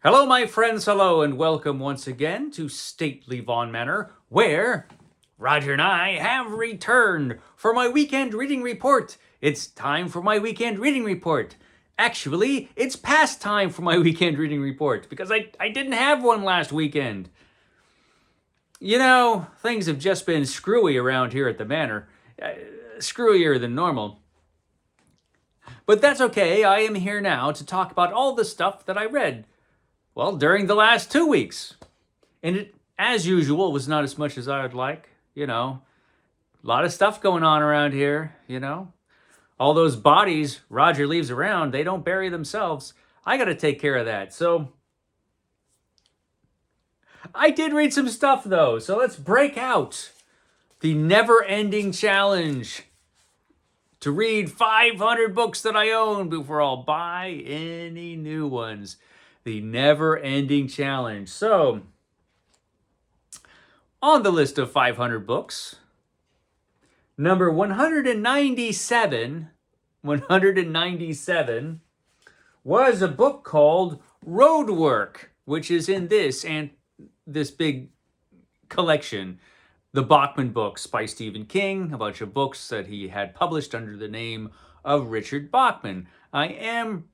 Hello, my friends, hello, and welcome once again to Stately Vaughan Manor, where Roger and I have returned for my weekend reading report. It's time for my weekend reading report. Actually, it's past time for my weekend reading report because I didn't have one last weekend. You know, things have just been screwy around here at the manor. Screwier than normal. But that's okay, I am here now to talk about all the stuff that I read during the last 2 weeks. And it, as usual, was not as much as I would like. A lot of stuff going on around here. All those bodies Roger leaves around, they don't bury themselves. I got to take care of that. So I did read some stuff, though. So let's break out the never-ending challenge to read 500 books that I own before I'll buy any new ones. The never-ending challenge. So, on the list of 500 books, number 197 was a book called Roadwork, which is in this big collection, the Bachman books by Stephen King, a bunch of books that he had published under the name of Richard Bachman. I am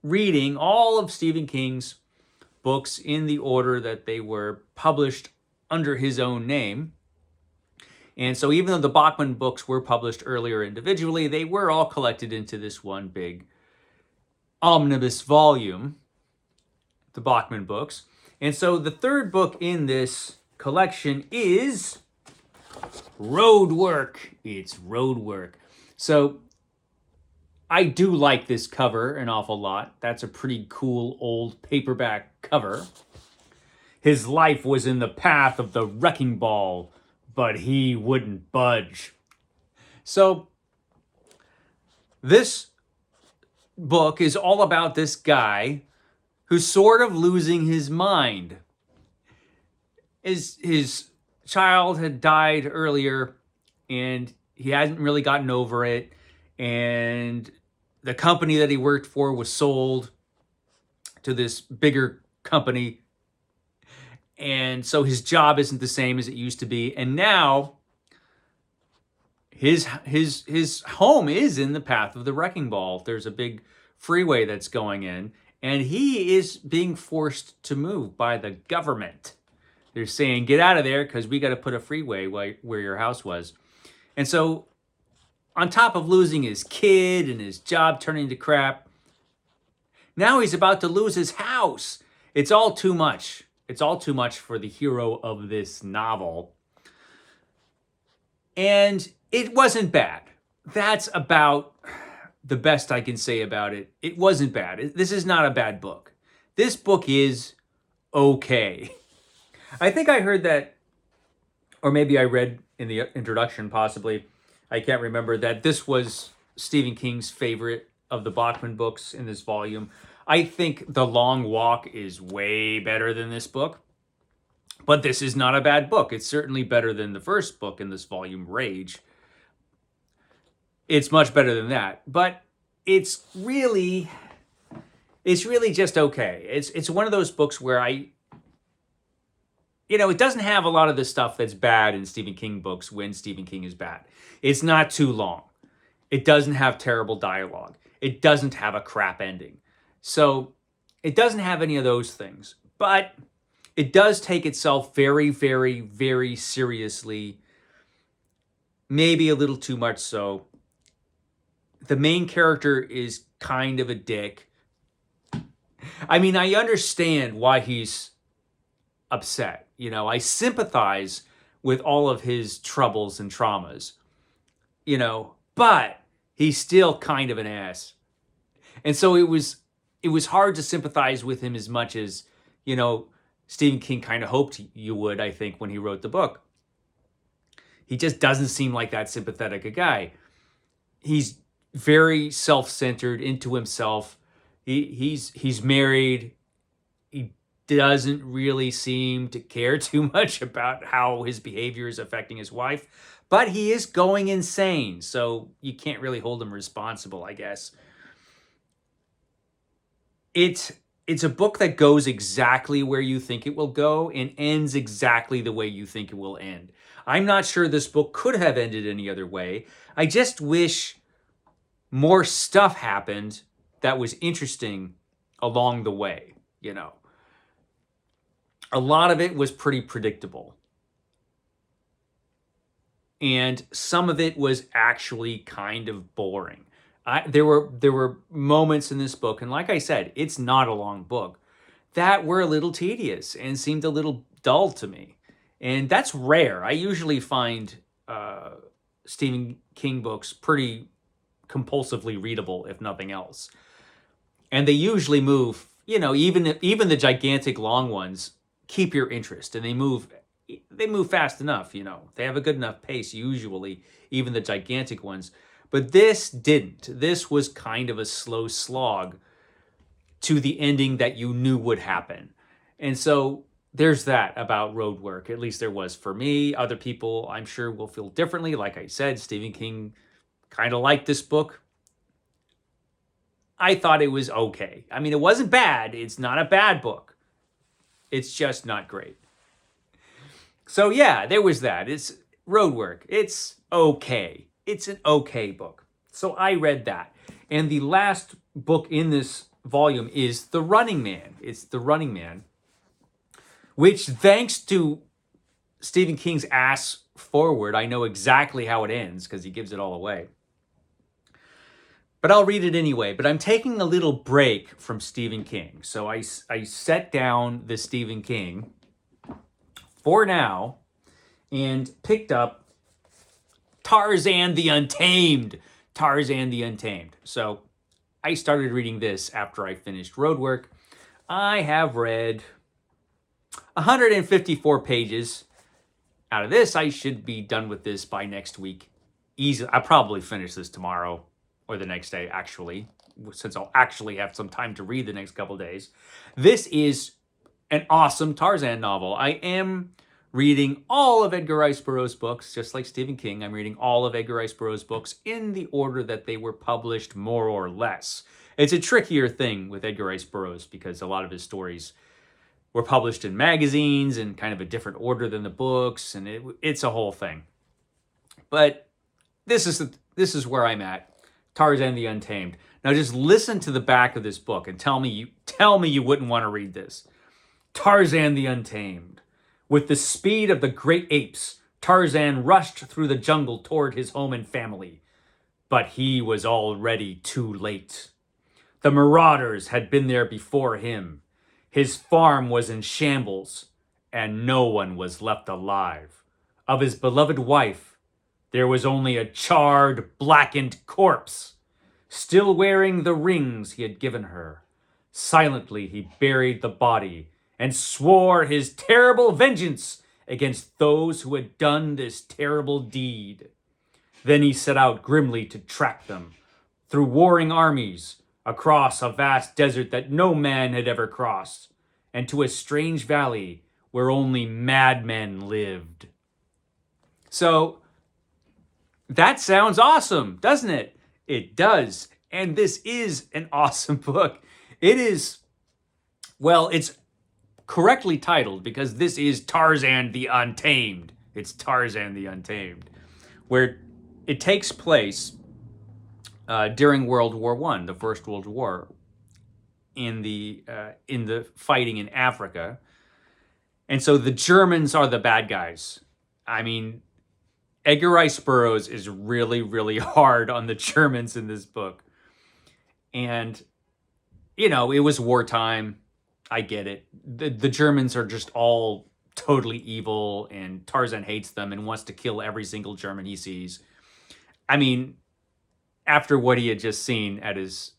reading all of Stephen King's books in the order that they were published under his own name. And so even though the Bachman books were published earlier individually, they were all collected into this one big omnibus volume, the Bachman books. And so the third book in this collection is Roadwork. It's Roadwork. So I do like this cover an awful lot. That's a pretty cool old paperback cover. His life was in the path of the wrecking ball, but he wouldn't budge. So this book is all about this guy who's sort of losing his mind. His child had died earlier, and he hadn't really gotten over it. And the company that he worked for was sold to this bigger company. And so his job isn't the same as it used to be. And now his home is in the path of the wrecking ball. There's a big freeway that's going in, and he is being forced to move by the government. They're saying, get out of there because we got to put a freeway where your house was. And so on top of losing his kid and his job turning to crap, now he's about to lose his house. It's all too much. It's all too much for the hero of this novel. And it wasn't bad. That's about the best I can say about it. It wasn't bad. This is not a bad book. This book is okay. I think I heard that, or maybe I read in the introduction possibly, I can't remember, that this was Stephen King's favorite of the Bachman books in this volume. I think The Long Walk is way better than this book, but this is not a bad book. It's certainly better than the first book in this volume, Rage. It's much better than that, but it's really just okay. It's one of those books where it doesn't have a lot of the stuff that's bad in Stephen King books when Stephen King is bad. It's not too long. It doesn't have terrible dialogue. It doesn't have a crap ending. So it doesn't have any of those things. But it does take itself very, very, very seriously. Maybe a little too much so. The main character is kind of a dick. I mean, I understand why he's upset. I sympathize with all of his troubles and traumas, but he's still kind of an ass. And so it was hard to sympathize with him as much as, Stephen King kind of hoped you would, I think, when he wrote the book. He just doesn't seem like that sympathetic a guy. He's very self-centered, into himself. He's married. He doesn't really seem to care too much about how his behavior is affecting his wife, but he is going insane, so you can't really hold him responsible, I guess. It it's a book that goes exactly where you think it will go and ends exactly the way you think it will end. I'm not sure this book could have ended any other way. I just wish more stuff happened that was interesting along the way, you know. A lot of it was pretty predictable. And some of it was actually kind of boring. There were moments in this book, and like I said, it's not a long book, that were a little tedious and seemed a little dull to me. And that's rare. I usually find Stephen King books pretty compulsively readable, if nothing else. And they usually move, even the gigantic long ones keep your interest, and they move fast enough. They have a good enough pace usually, even the gigantic ones. But this didn't. This was kind of a slow slog to the ending that you knew would happen. And so there's that about Roadwork. At least there was for me. Other people, I'm sure, will feel differently. Like I said, Stephen King kind of liked this book. I thought it was okay. I mean, it wasn't bad. It's not a bad book. It's just not great. So yeah, there was that. It's Roadwork. It's okay. It's an okay book. So I read that. And the last book in this volume is The Running Man. It's The Running Man, which, thanks to Stephen King's ass forward, I know exactly how it ends because he gives it all away. But I'll read it anyway. But I'm taking a little break from Stephen King. So I set down the Stephen King for now and picked up Tarzan the Untamed. Tarzan the Untamed. So I started reading this after I finished Roadwork. I have read 154 pages. Out of this, I should be done with this by next week. Easily. I'll probably finish this tomorrow or the next day, actually, since I'll actually have some time to read the next couple days. This is an awesome Tarzan novel. I am reading all of Edgar Rice Burroughs' books, just like Stephen King. I'm reading all of Edgar Rice Burroughs' books in the order that they were published, more or less. It's a trickier thing with Edgar Rice Burroughs because a lot of his stories were published in magazines in kind of a different order than the books, and it's a whole thing. But this is where I'm at. Tarzan the Untamed. Now just listen to the back of this book and tell me you wouldn't want to read this. Tarzan the Untamed. With the speed of the great apes, Tarzan rushed through the jungle toward his home and family. But he was already too late. The marauders had been there before him. His farm was in shambles, and no one was left alive. Of his beloved wife, there was only a charred, blackened corpse, still wearing the rings he had given her. Silently he buried the body and swore his terrible vengeance against those who had done this terrible deed. Then he set out grimly to track them through warring armies, across a vast desert that no man had ever crossed, and to a strange valley where only madmen lived. So, that sounds awesome, doesn't it? It does. And this is an awesome book. It is, well, it's correctly titled because this is Tarzan the Untamed. It's Tarzan the Untamed, where it takes place during World War I, the First World War, in the fighting in Africa. And so the Germans are the bad guys. I mean, Edgar Rice Burroughs is really, really hard on the Germans in this book. And, it was wartime. I get it. The Germans are just all totally evil, and Tarzan hates them and wants to kill every single German he sees. I mean, after what he had just seen at his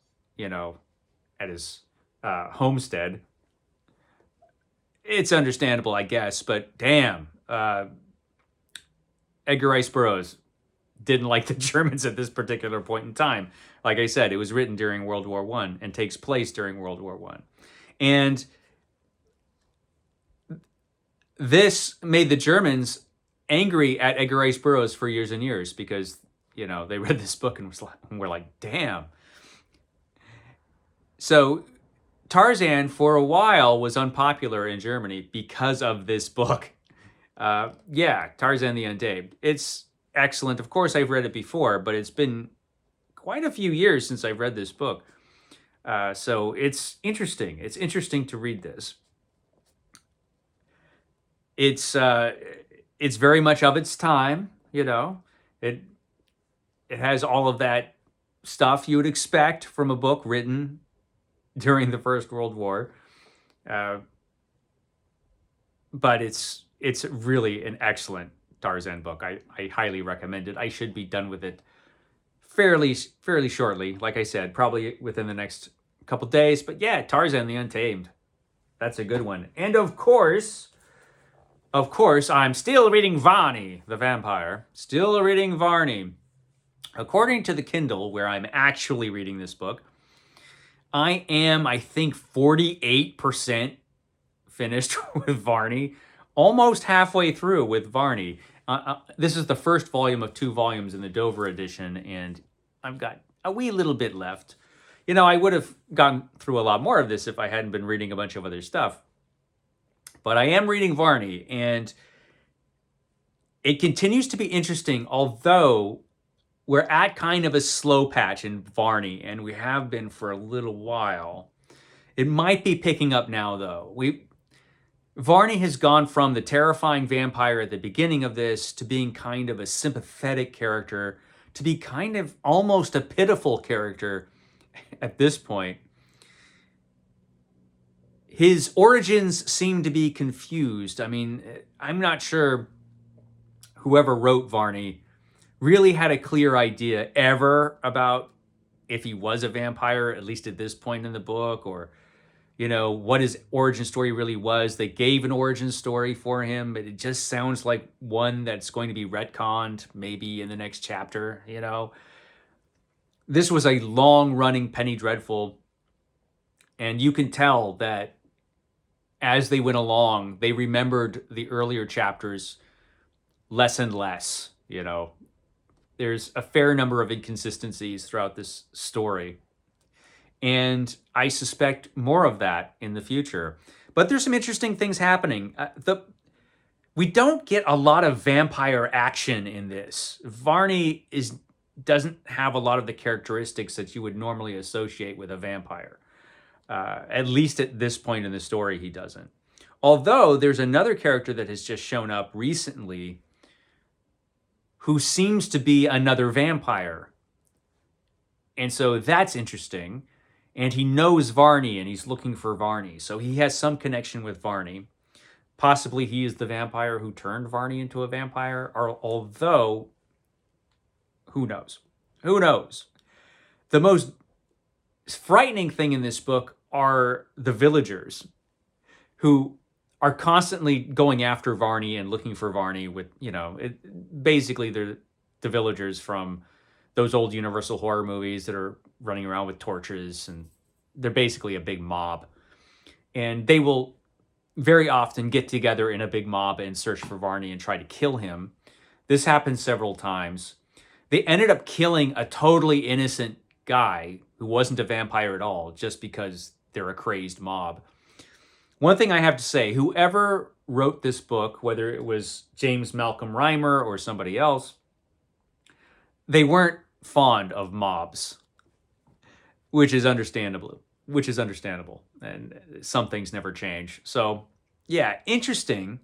homestead, it's understandable, I guess. But damn, Edgar Rice Burroughs didn't like the Germans at this particular point in time. Like I said, it was written during World War I and takes place during World War I. And this made the Germans angry at Edgar Rice Burroughs for years and years because, they read this book and were like, damn. So Tarzan, for a while, was unpopular in Germany because of this book. Yeah, Tarzan the Untamed. It's excellent. Of course, I've read it before, but it's been quite a few years since I've read this book. So it's interesting. It's interesting to read this. It's it's very much of its time. You know, it it has all of that stuff you would expect from a book written during the First World War. Uh, but it's really an excellent Tarzan book. I highly recommend it. I should be done with it fairly shortly. Like I said, probably within the next couple days. But yeah, Tarzan the Untamed. That's a good one. And of course, I'm still reading Varney the Vampire. Still reading Varney. According to the Kindle, where I'm actually reading this book, I am, I think, 48% finished with Varney, almost halfway through with Varney. This is the first volume of 2 volumes in the Dover edition, and I've got a wee little bit left. You know, I would have gone through a lot more of this if I hadn't been reading a bunch of other stuff. But I am reading Varney, and it continues to be interesting, although we're at kind of a slow patch in Varney, and we have been for a little while. It might be picking up now, though. Varney has gone from the terrifying vampire at the beginning of this to being kind of a sympathetic character, to be kind of almost a pitiful character at this point. His origins seem to be confused. I mean, I'm not sure whoever wrote Varney really had a clear idea ever about if he was a vampire, at least at this point in the book, or, you know, what his origin story really was. They gave an origin story for him, but it just sounds like one that's going to be retconned maybe in the next chapter, you know. This was a long-running Penny Dreadful, and you can tell that as they went along, they remembered the earlier chapters less and less, you know. There's a fair number of inconsistencies throughout this story. And I suspect more of that in the future. But there's some interesting things happening. We don't get a lot of vampire action in this. Varney doesn't have a lot of the characteristics that you would normally associate with a vampire. At least at this point in the story, he doesn't. Although there's another character that has just shown up recently who seems to be another vampire. And so that's interesting. And he knows Varney, and he's looking for Varney. So he has some connection with Varney. Possibly he is the vampire who turned Varney into a vampire. Although, who knows? Who knows? The most frightening thing in this book are the villagers who are constantly going after Varney and looking for Varney with, you know, basically they're the villagers from those old Universal horror movies that are running around with torches, and they're basically a big mob. And they will very often get together in a big mob and search for Varney and try to kill him. This happened several times. They ended up killing a totally innocent guy who wasn't a vampire at all, just because they're a crazed mob. One thing I have to say, whoever wrote this book, whether it was James Malcolm Reimer or somebody else, they weren't fond of mobs, which is understandable. And some things never change. So, yeah, interesting.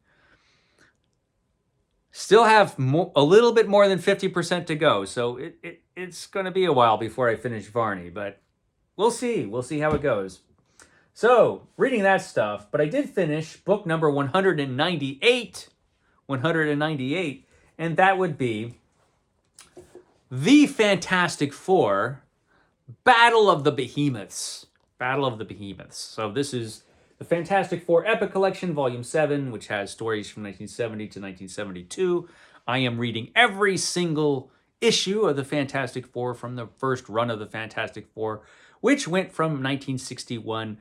Still have a little bit more than 50% to go. So it's going to be a while before I finish Varney, but we'll see. We'll see how it goes. So, reading that stuff, but I did finish book number 198. 198, and that would be The Fantastic Four, Battle of the Behemoths. Battle of the Behemoths. So this is the Fantastic Four Epic Collection, Volume 7, which has stories from 1970 to 1972. I am reading every single issue of the Fantastic Four from the first run of the Fantastic Four, which went from 1961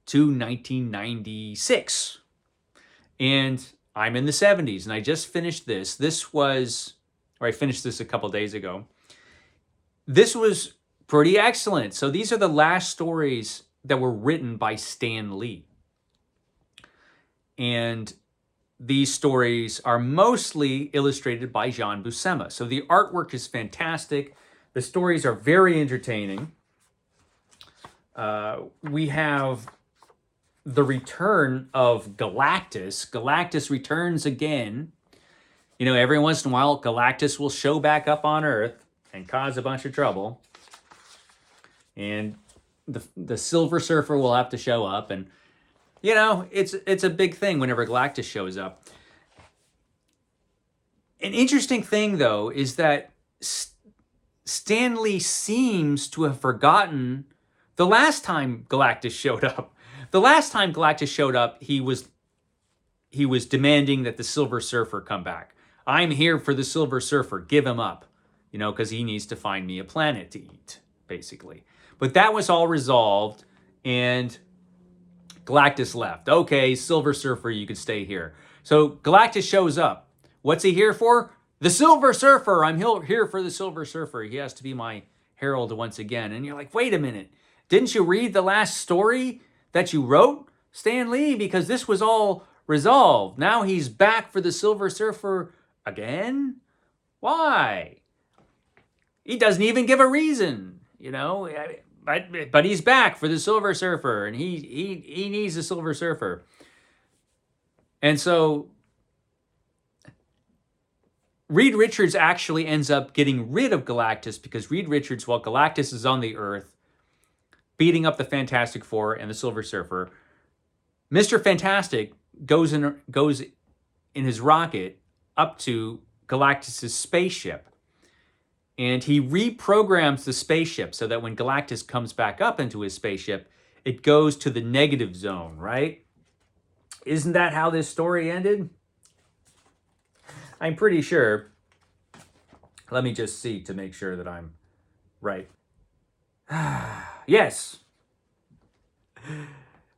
to 1996. And I'm in the 70s, and I just finished this. I finished this a couple days ago. This was pretty excellent. So these are the last stories that were written by Stan Lee. And these stories are mostly illustrated by Jean Buscema. So the artwork is fantastic. The stories are very entertaining. We have the return of Galactus. Galactus returns again. You know, every once in a while, Galactus will show back up on Earth and cause a bunch of trouble. And the Silver Surfer will have to show up. And, you know, it's a big thing whenever Galactus shows up. An interesting thing, though, is that Stan Lee seems to have forgotten the last time Galactus showed up. The last time Galactus showed up, he was demanding that the Silver Surfer come back. I'm here for the Silver Surfer. Give him up. You know, because he needs to find me a planet to eat, basically. But that was all resolved, and Galactus left. Okay, Silver Surfer, you can stay here. So Galactus shows up. What's he here for? The Silver Surfer. I'm here for the Silver Surfer. He has to be my herald once again. And you're like, wait a minute. Didn't you read the last story that you wrote, Stan Lee? Because this was all resolved. Now he's back for the Silver Surfer again? Why? He doesn't even give a reason, you know. But he's back for the Silver Surfer, and he needs the Silver Surfer. And so Reed Richards actually ends up getting rid of Galactus because Reed Richards, while Galactus is on the Earth, beating up the Fantastic Four and the Silver Surfer, Mr. Fantastic goes in his rocket up to Galactus' spaceship. And he reprograms the spaceship so that when Galactus comes back up into his spaceship, it goes to the negative zone, right? Isn't that how this story ended? I'm pretty sure. Let me just see to make sure that I'm right. Yes.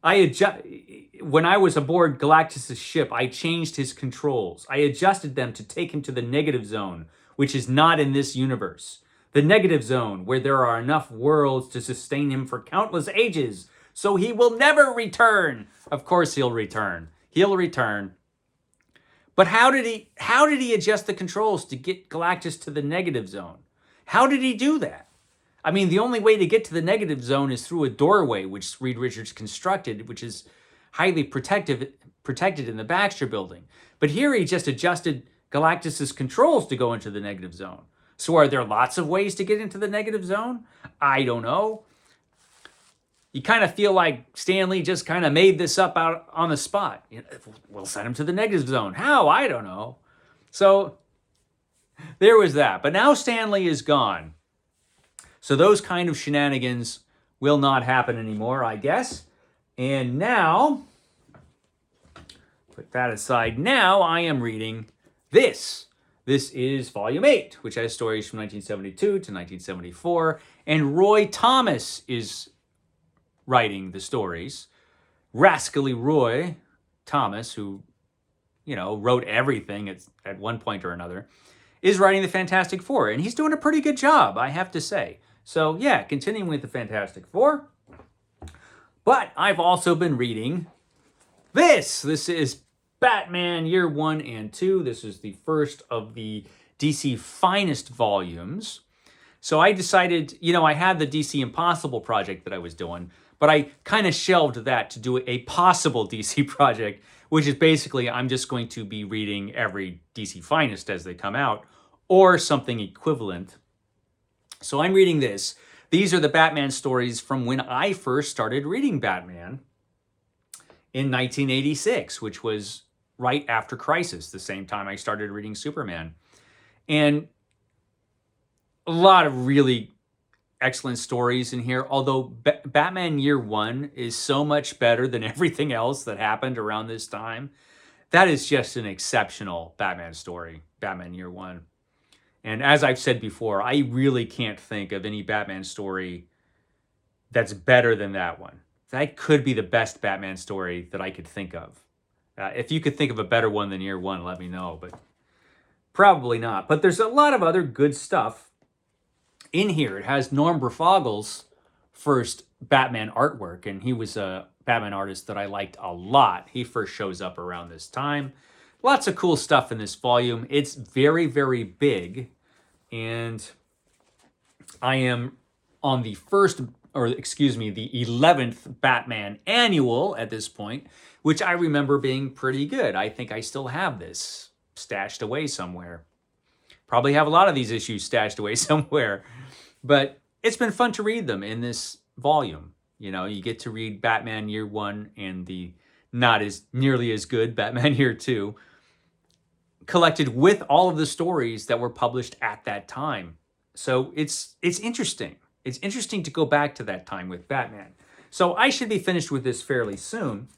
When I was aboard Galactus' ship, I changed his controls. I adjusted them to take him to the negative zone, which is not in this universe. The negative zone, where there are enough worlds to sustain him for countless ages, so he will never return. Of course he'll return. He'll return. But how did he adjust the controls to get Galactus to the negative zone? How did he do that? I mean, the only way to get to the negative zone is through a doorway, which Reed Richards constructed, which is highly protected in the Baxter Building. But here he just adjusted Galactus' controls to go into the negative zone. So are there lots of ways to get into the negative zone? I don't know. You kind of feel like Stan Lee just kind of made this up out on the spot. We'll send him to the negative zone. How? I don't know. So there was that. But now Stan Lee is gone. So those kind of shenanigans will not happen anymore, I guess. And now, put that aside. Now I am reading this. This is Volume 8, which has stories from 1972 to 1974. And Roy Thomas is writing the stories. Rascally Roy Thomas, who, you know, wrote everything at one point or another, is writing the Fantastic Four. And he's doing a pretty good job, I have to say. So, yeah, continuing with the Fantastic Four. But I've also been reading this. This is Batman Year 1 and 2. This is the first of the DC Finest volumes. So I decided, you know, I had the DC Impossible project that I was doing, but I kind of shelved that to do a possible DC project, which is basically I'm just going to be reading every DC Finest as they come out, or something equivalent. So I'm reading this. These are the Batman stories from when I first started reading Batman in 1986, which was right after Crisis, the same time I started reading Superman. And a lot of really excellent stories in here, although Batman Year 1 is so much better than everything else that happened around this time. That is just an exceptional Batman story, Batman Year 1. And as I've said before, I really can't think of any Batman story that's better than that one. That could be the best Batman story that I could think of. If you could think of a better one than Year 1, let me know, but probably not. But there's a lot of other good stuff in here. It has Norm Brofogle's first Batman artwork, and he was a Batman artist that I liked a lot. He first shows up around this time. Lots of cool stuff in this volume. It's very, very big, and I am on the first, or excuse me, the 11th Batman annual at this point, which I remember being pretty good. I think I still have this stashed away somewhere. Probably have a lot of these issues stashed away somewhere, but it's been fun to read them in this volume. You know, you get to read Batman Year 1 and the not as nearly as good Batman Year 2, collected with all of the stories that were published at that time. So it's interesting. It's interesting to go back to that time with Batman. So I should be finished with this fairly soon.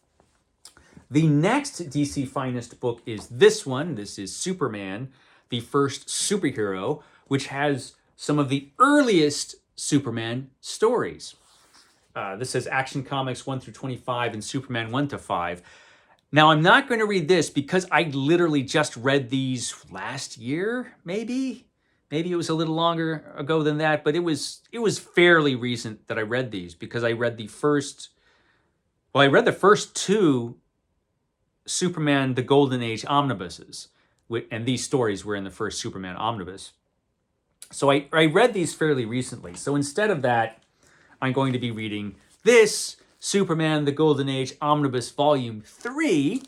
The next DC Finest book is this one. This is Superman, the first superhero, which has some of the earliest Superman stories. This says Action Comics 1 through 25 and Superman 1 to 5. Now, I'm not going to read this because I literally just read these last year, maybe. Maybe it was a little longer ago than that, but it was fairly recent that I read these because I read the first two Superman the Golden Age omnibuses, and these stories were in the first Superman omnibus. So I read these fairly recently. So instead of that, I'm going to be reading this Superman the Golden Age Omnibus Volume 3,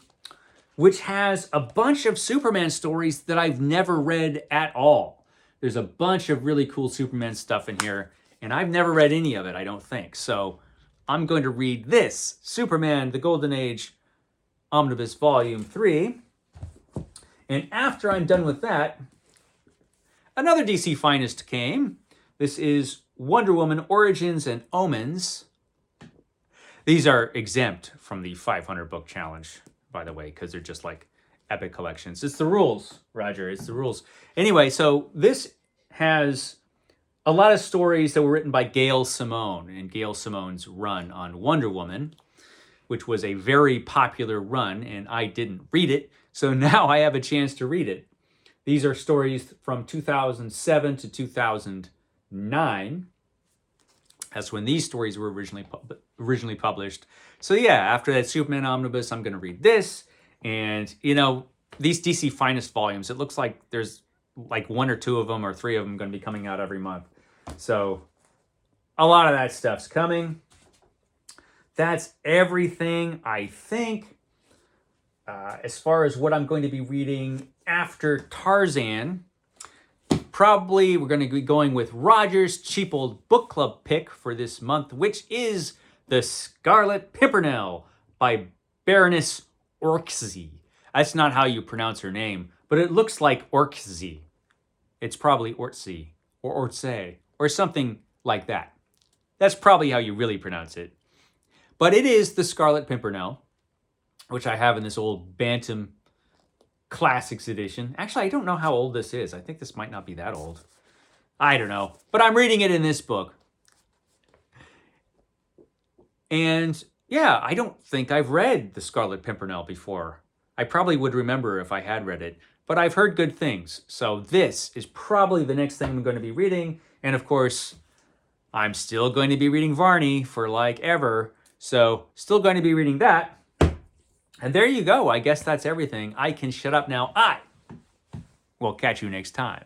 which has a bunch of Superman stories that I've never read at all. There's a bunch of really cool Superman stuff in here, and I've never read any of it, I don't think. So I'm going to read this, Superman the Golden Age Omnibus Volume 3. And after I'm done with that, another DC Finest came. This is Wonder Woman Origins and Omens. These are exempt from the 500 book challenge, by the way, because they're just like epic collections. It's the rules, Roger. It's the rules. Anyway, so this has a lot of stories that were written by Gail Simone and Gail Simone's run on Wonder Woman, which was a very popular run, and I didn't read it, so now I have a chance to read it. These are stories from 2007 to 2009. That's when these stories were originally published. So yeah, after that Superman omnibus, I'm going to read this. And, you know, these DC Finest volumes, it looks like there's like 1 or 2 of them or 3 of them going to be coming out every month. So a lot of that stuff's coming. That's everything, I think. As far as what I'm going to be reading after Tarzan, probably we're going to be going with Roger's cheap old book club pick for this month, which is The Scarlet Pimpernel by Baroness Orczy. That's not how you pronounce her name, but it looks like Orczy. It's probably Orczy or Orce or something like that. That's probably how you really pronounce it. But it is The Scarlet Pimpernel, which I have in this old Bantam Classics edition. Actually, I don't know how old this is. I think this might not be that old. I don't know. But I'm reading it in this book. And yeah, I don't think I've read The Scarlet Pimpernel before. I probably would remember if I had read it, but I've heard good things. So this is probably the next thing I'm going to be reading. And of course, I'm still going to be reading Varney for like ever. So still going to be reading that. And there you go. I guess that's everything. I can shut up now. I will catch you next time.